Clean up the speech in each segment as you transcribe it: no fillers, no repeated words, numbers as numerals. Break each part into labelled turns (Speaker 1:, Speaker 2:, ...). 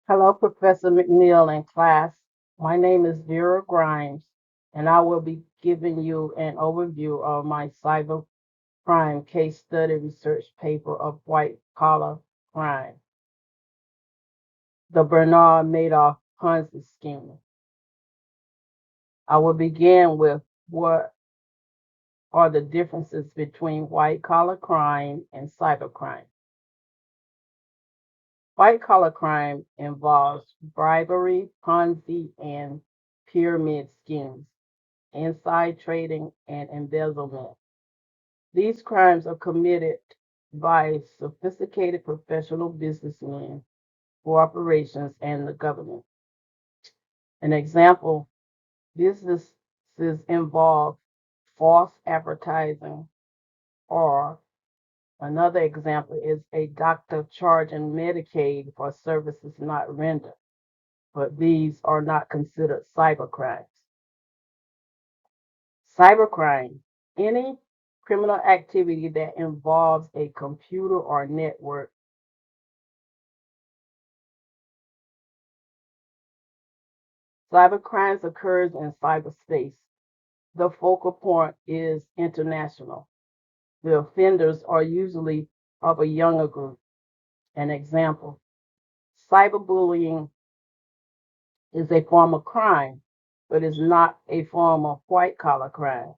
Speaker 1: Hello, Professor McNeil and class. My name is Vera Grimes, and I will be giving you an overview of my cybercrime case study research paper of white collar crime, the Bernard Madoff Ponzi scheme. I will begin with what are the differences between white collar crime and cybercrime. White collar crime involves bribery, Ponzi, and pyramid schemes, inside trading, and embezzlement. These crimes are committed by sophisticated professional businessmen, corporations, and the government. An example, businesses involve false advertising, or another example is a doctor charging Medicaid for services not rendered, but these are not considered cybercrimes. Cybercrime, any criminal activity that involves a computer or network. Cybercrimes occurs in cyberspace. The focal point is international. The offenders are usually of a younger group. An example, cyberbullying is a form of crime, but is not a form of white collar crime.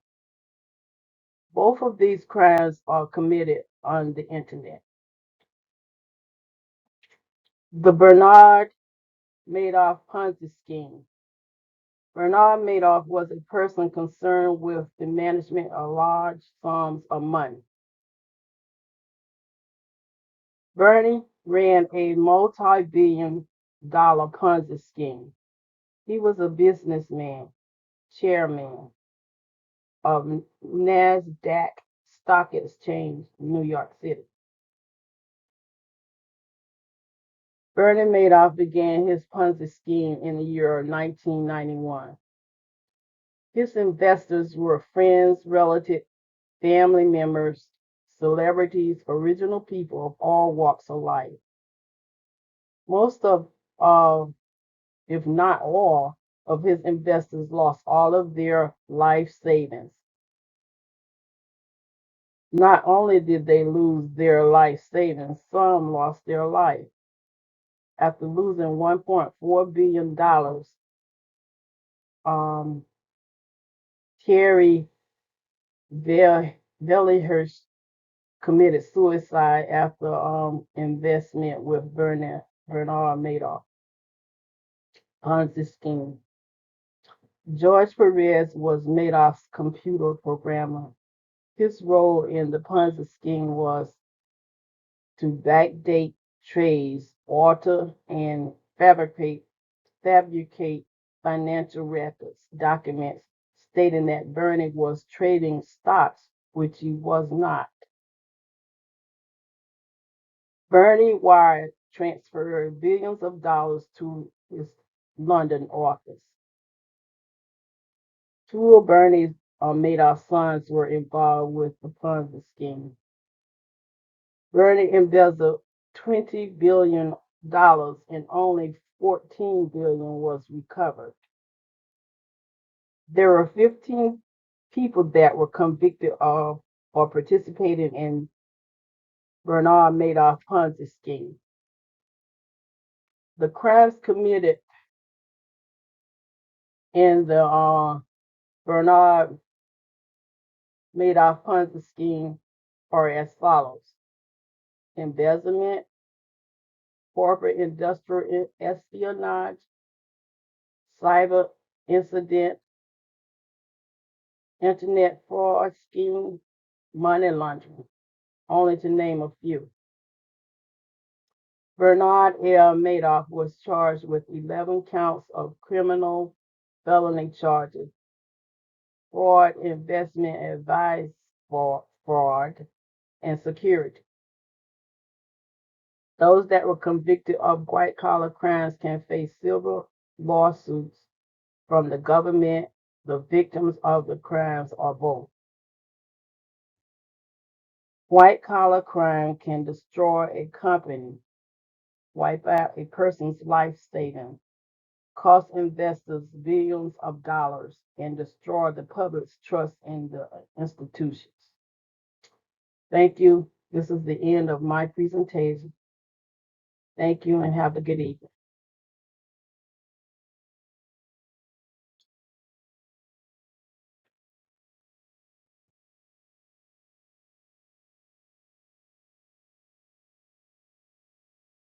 Speaker 1: Both of these crimes are committed on the internet. The Bernard Madoff Ponzi scheme. Bernard Madoff was a person concerned with the management of large sums of money. Bernie ran a multi-billion-dollar Ponzi scheme. He was a businessman, chairman of NASDAQ Stock Exchange, New York City. Bernie Madoff began his Ponzi scheme in the year 1991. His investors were friends, relatives, family members, celebrities, original people of all walks of life. Most of, if not all, of his investors lost all of their life savings. Not only did they lose their life savings, some lost their life. After losing $1.4 billion, Terry Vellihurst committed suicide after investment with Bernard Madoff Ponzi scheme. George Perez was Madoff's computer programmer. His role in the Ponzi scheme was to backdate trades, alter and fabricate financial records, documents stating that Bernie was trading stocks, which he was not. Bernie wire transferred billions of dollars to his London office. Two of Bernie's Madoff's sons were involved with the Ponzi scheme. Bernie embezzled $20 billion and only $14 billion was recovered. There were 15 people that were convicted of or participated in Bernard Madoff Ponzi scheme. The crimes committed in the Bernard Madoff Ponzi scheme are as follows: embezzlement, corporate industrial espionage, cyber incident, internet fraud scheme, money laundering, only to name a few. Bernard L. Madoff was charged with 11 counts of criminal felony charges: fraud, investment advice fraud, and security. Those that were convicted of white collar crimes can face civil lawsuits from the government, the victims of the crimes, or both. White collar crime can destroy a company, wipe out a person's life savings, cost investors billions of dollars, and destroy the public's trust in the institutions. Thank you. This is the end of my presentation. Thank you and have a good evening.